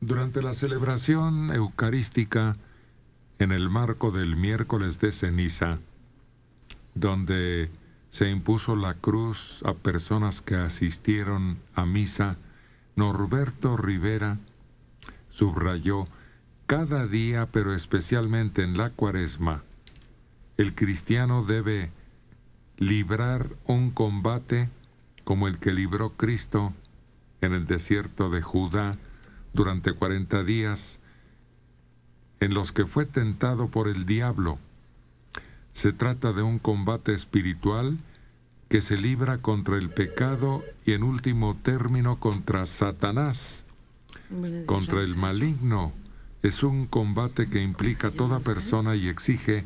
Durante la celebración eucarística, en el marco del miércoles de ceniza, donde se impuso la cruz a personas que asistieron a misa, Norberto Rivera subrayó: cada día, pero especialmente en la Cuaresma, el cristiano debe librar un combate como el que libró Cristo en el desierto de Judá durante 40 días, en los que fue tentado por el diablo. Se trata de un combate espiritual que se libra contra el pecado y, en último término, contra Satanás, contra el maligno. Es un combate que implica a toda persona y exige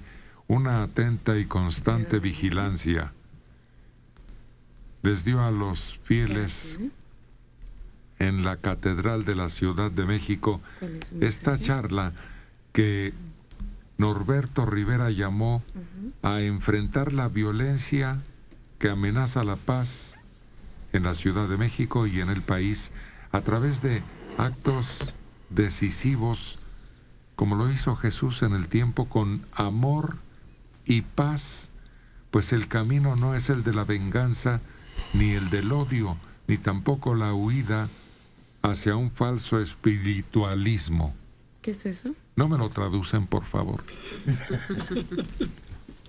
una atenta y constante vigilancia. Les dio a los fieles en la Catedral de la Ciudad de México esta charla que Norberto Rivera llamó a enfrentar la violencia que amenaza la paz en la Ciudad de México y en el país a través de actos decisivos, como lo hizo Jesús en el tiempo, con amor y paz, pues el camino no es el de la venganza, ni el del odio, ni tampoco la huida hacia un falso espiritualismo. ¿Qué es eso? No me lo traducen, por favor.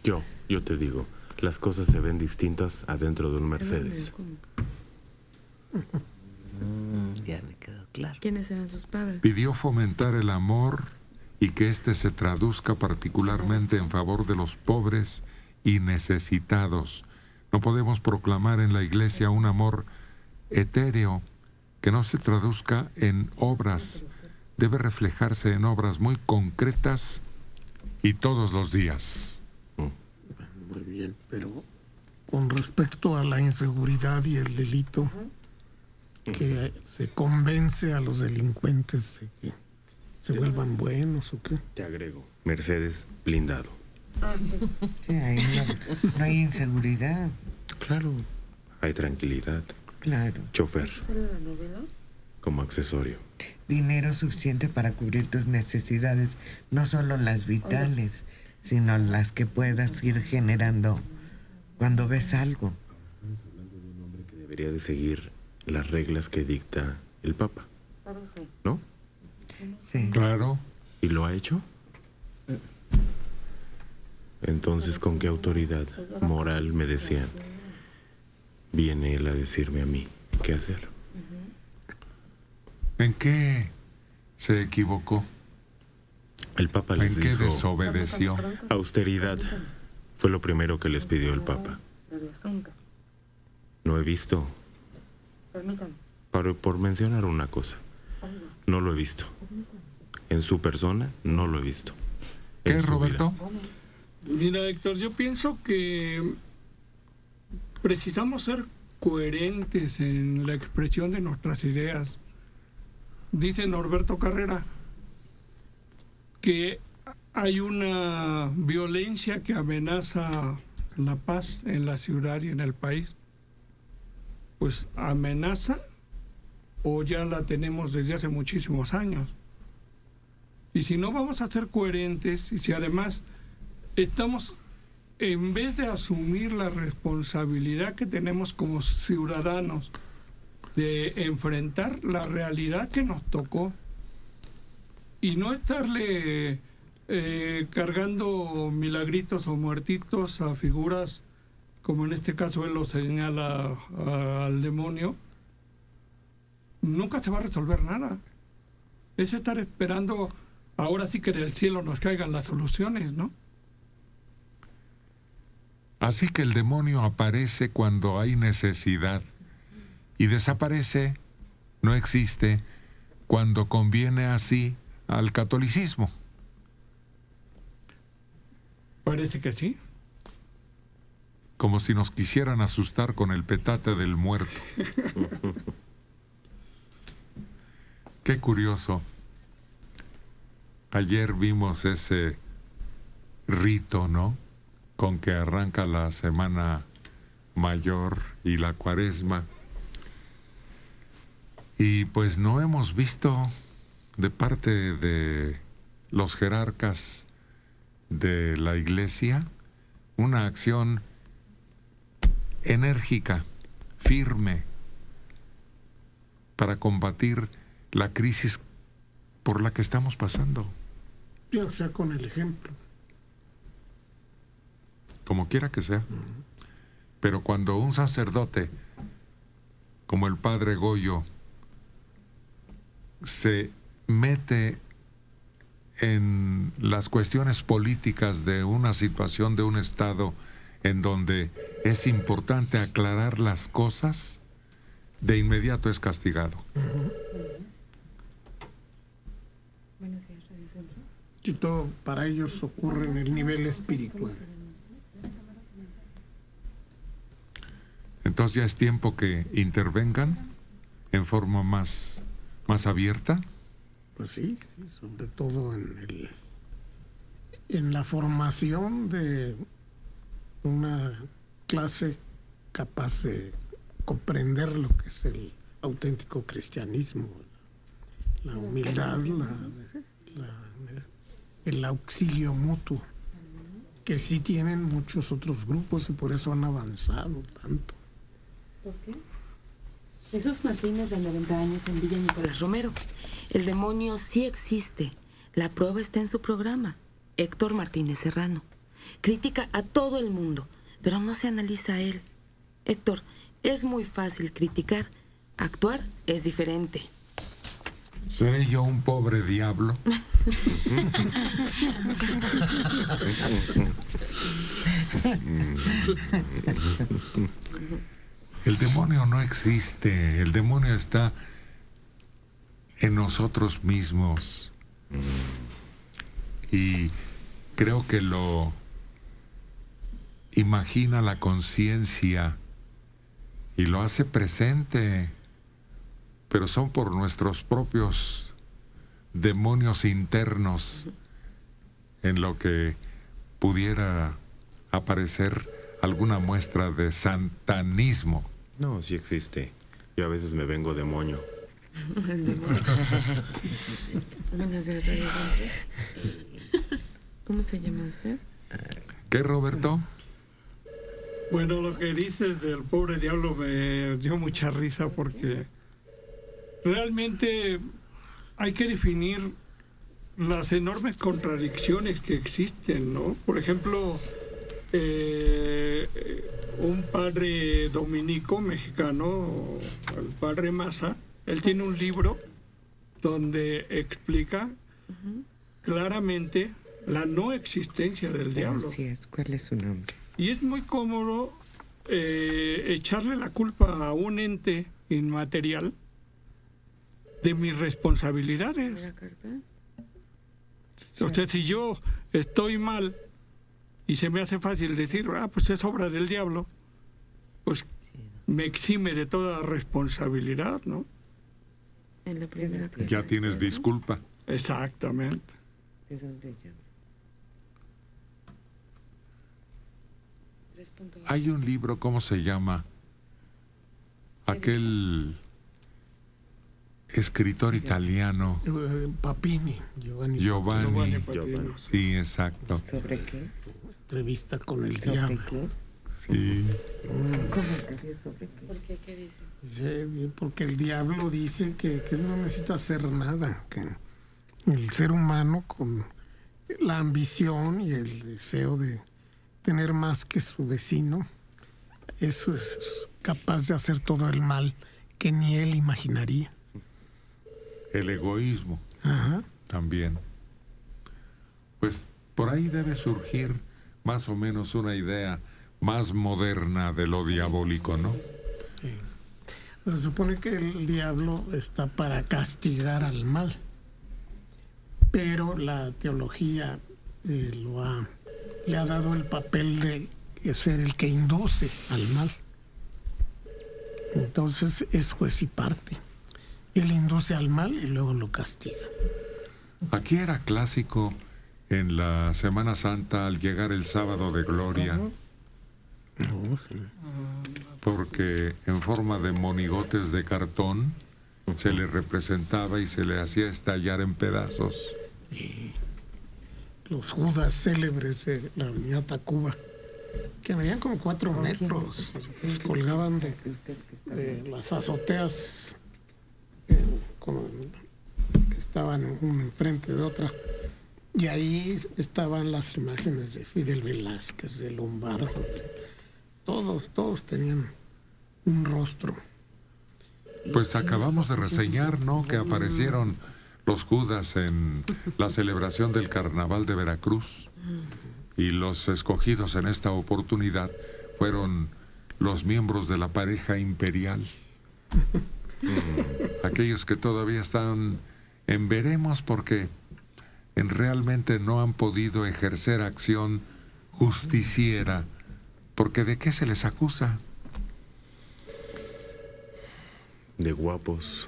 Yo te digo, las cosas se ven distintas adentro de un Mercedes. Ya me quedó claro. ¿Quiénes eran sus padres? Pidió fomentar el amor y que éste se traduzca particularmente en favor de los pobres y necesitados. No podemos proclamar en la Iglesia un amor etéreo que no se traduzca en obras. Debe reflejarse en obras muy concretas y todos los días. Muy bien, pero con respecto a la inseguridad y el delito, que se convence a los delincuentes de que se vuelvan buenos o qué. Te agrego, Mercedes blindado. Sí, ahí no hay inseguridad. Claro, hay tranquilidad. Claro. Chofer. Como accesorio. Dinero suficiente para cubrir tus necesidades, no solo las vitales, sino las que puedas ir generando cuando ves algo. Estamos hablando de un hombre que debería de seguir las reglas que dicta el Papa, ¿no? Sí. Claro. ¿Y lo ha hecho? Entonces, ¿con qué autoridad moral, me decían, viene él a decirme a mí qué hacer? ¿En qué se equivocó? El Papa les ¿En qué dijo, desobedeció? austeridad. Fue lo primero que les pidió el Papa. No he visto, por mencionar una cosa, no lo he visto. En su persona, no lo he visto. ¿Qué, Roberto? Mira, Héctor, yo pienso que precisamos ser coherentes en la expresión de nuestras ideas. Dice Norberto Carrera que hay una violencia que amenaza la paz en la ciudad y en el país. Pues amenaza o ya la tenemos desde hace muchísimos años. Y si no vamos a ser coherentes, y si además estamos, en vez de asumir la responsabilidad que tenemos como ciudadanos de enfrentar la realidad que nos tocó y no estarle cargando milagritos o muertitos a figuras, como en este caso él lo señala al demonio, nunca se va a resolver nada. Es estar esperando ahora sí que del cielo nos caigan las soluciones, ¿no? Así que el demonio aparece cuando hay necesidad y desaparece, no existe, cuando conviene así al catolicismo. Parece que sí. Como si nos quisieran asustar con el petate del muerto. Qué curioso. Ayer vimos ese rito, ¿no?, con que arranca la Semana Mayor y la Cuaresma. Y pues no hemos visto de parte de los jerarcas de la Iglesia una acción enérgica, firme, para combatir la crisis por la que estamos pasando. Ya sea con el ejemplo. Como quiera que sea. Pero cuando un sacerdote, como el padre Goyo, se mete en las cuestiones políticas de una situación de un Estado en donde es importante aclarar las cosas, de inmediato es castigado. Buenos días, Radio Centro. Y todo para ellos ocurre en el nivel espiritual. Entonces ya es tiempo que intervengan en forma más abierta. Pues sí, sobre todo en la formación de una clase capaz de comprender lo que es el auténtico cristianismo, la humildad, el auxilio mutuo, que sí tienen muchos otros grupos y por eso han avanzado tanto. ¿Por qué? Jesús Martínez, de 90 años, en Villa Nicolás Romero. El demonio sí existe. La prueba está en su programa. Héctor Martínez Serrano. Critica a todo el mundo, pero no se analiza a él. Héctor, es muy fácil criticar. Actuar es diferente. ¿Seré yo un pobre diablo? El demonio no existe. El demonio está en nosotros mismos. Y creo que lo imagina la conciencia y lo hace presente, pero son por nuestros propios demonios internos en lo que pudiera aparecer alguna muestra de satanismo. No, sí existe. Yo a veces me vengo demonio. Buenos días, Radio Centro. ¿Cómo se llama usted? ¿Qué, Roberto? Bueno, lo que dices del pobre diablo me dio mucha risa porque realmente hay que definir las enormes contradicciones que existen, ¿no? Por ejemplo, un padre dominico mexicano, el padre Maza, él tiene un libro donde explica claramente la no existencia del diablo. Así es. ¿Cuál es su nombre? Y es muy cómodo echarle la culpa a un ente inmaterial de mis responsabilidades. ¿La carta? O sea, si yo estoy mal y se me hace fácil decir, pues es obra del diablo, pues me exime de toda responsabilidad, ¿no? En la primera carta. Ya tienes disculpa. Exactamente. ¿De dónde llama? 3.8. Hay un libro, ¿cómo se llama? Aquel escritor italiano, Papini, Giovanni. Giovanni. Patino. Sí, exacto. ¿Sobre qué? Entrevista con el ¿Sobre diablo. qué? Sí. ¿Cómo sería sobre qué? ¿Por qué? ¿Qué dice? Dice, porque el diablo dice que no necesita hacer nada, que el ser humano con la ambición y el deseo de tener más que su vecino, eso es capaz de hacer todo el mal que ni él imaginaría. El egoísmo Ajá. también. Pues por ahí debe surgir más o menos una idea más moderna de lo diabólico, ¿no? Se supone que el diablo está para castigar al mal, pero la teología le ha dado el papel de ser el que induce al mal. Entonces es juez y parte. Él induce al mal y luego lo castiga. Aquí era clásico en la Semana Santa al llegar el sábado de gloria, No, sí. porque en forma de monigotes de cartón se le representaba y se le hacía estallar en pedazos. Y los Judas célebres de la avenida Tacuba, que medían como 4 metros, los colgaban de las azoteas que estaban una enfrente de otra. Y ahí estaban las imágenes de Fidel Velázquez, de Lombardo. Todos tenían un rostro. Pues acabamos de reseñar, ¿no?, que aparecieron los Judas en la celebración del Carnaval de Veracruz. Y los escogidos en esta oportunidad fueron los miembros de la pareja imperial. Aquellos que todavía están en veremos porque realmente no han podido ejercer acción justiciera. Porque ¿de qué se les acusa? De guapos.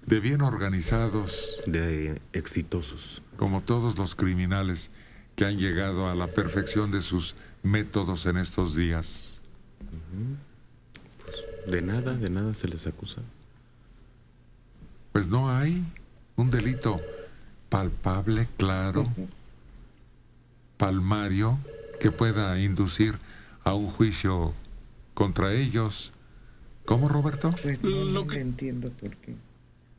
De bien organizados. De exitosos. Como todos los criminales que han llegado a la perfección de sus métodos en estos días. Pues de nada se les acusa. Pues no hay un delito palpable, claro, palmario, que pueda inducir a un juicio contra ellos. ¿Cómo, Roberto? Pues no entiendo por qué.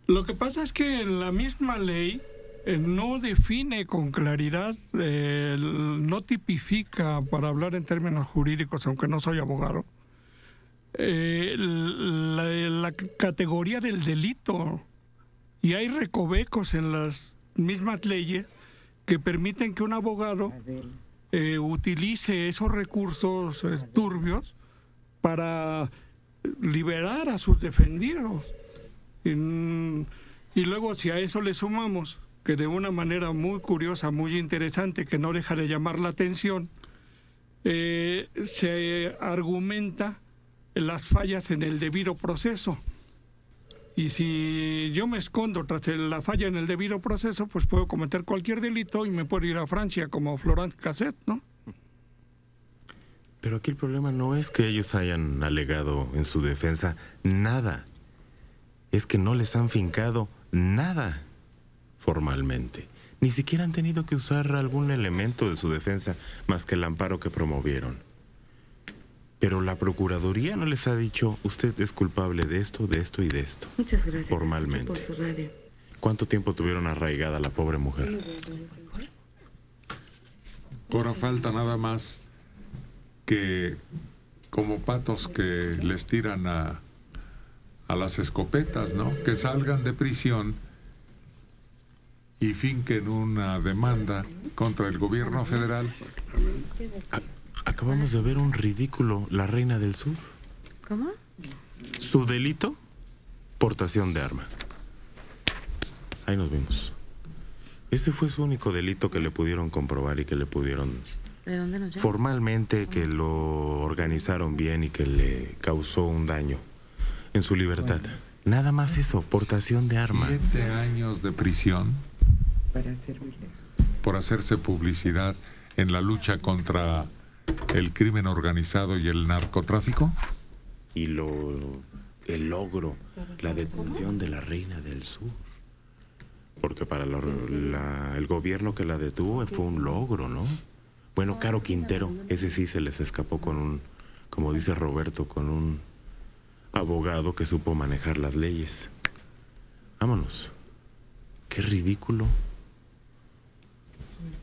Lo que pasa es que la misma ley no define con claridad, no tipifica, para hablar en términos jurídicos, aunque no soy abogado, la categoría del delito. Y hay recovecos en las mismas leyes que permiten que un abogado utilice esos recursos turbios para liberar a sus defendidos. Y luego, si a eso le sumamos que de una manera muy curiosa, muy interesante, que no deja de llamar la atención, se argumenta las fallas en el debido proceso. Y si yo me escondo tras la falla en el debido proceso, pues puedo cometer cualquier delito y me puedo ir a Francia como Florent Cassette, ¿no? Pero aquí el problema no es que ellos hayan alegado en su defensa nada. Es que no les han fincado nada formalmente. Ni siquiera han tenido que usar algún elemento de su defensa más que el amparo que promovieron. Pero la Procuraduría no les ha dicho, usted es culpable de esto y de esto. Muchas gracias. Formalmente. Por su radio. ¿Cuánto tiempo tuvieron arraigada la pobre mujer? Ahora falta nada más que, como patos que les tiran a las escopetas, ¿no?, que salgan de prisión y finquen una demanda contra el gobierno federal. Acabamos de ver un ridículo, la Reina del Sur. ¿Cómo? Su delito, portación de arma. Ahí nos vimos. Ese fue su único delito que le pudieron comprobar y que le pudieron... ¿De dónde nos llama? Formalmente, que lo organizaron bien y que le causó un daño en su libertad. Nada más eso, portación de arma. 7 años de prisión Para servirles. por hacerse publicidad en la lucha contra el crimen organizado y el narcotráfico. Y el logro, la detención de la Reina del Sur. Porque para el gobierno que la detuvo fue un logro, ¿no? Bueno, Caro Quintero, ese sí se les escapó con un, como dice Roberto, con un abogado que supo manejar las leyes. Vámonos. Qué ridículo.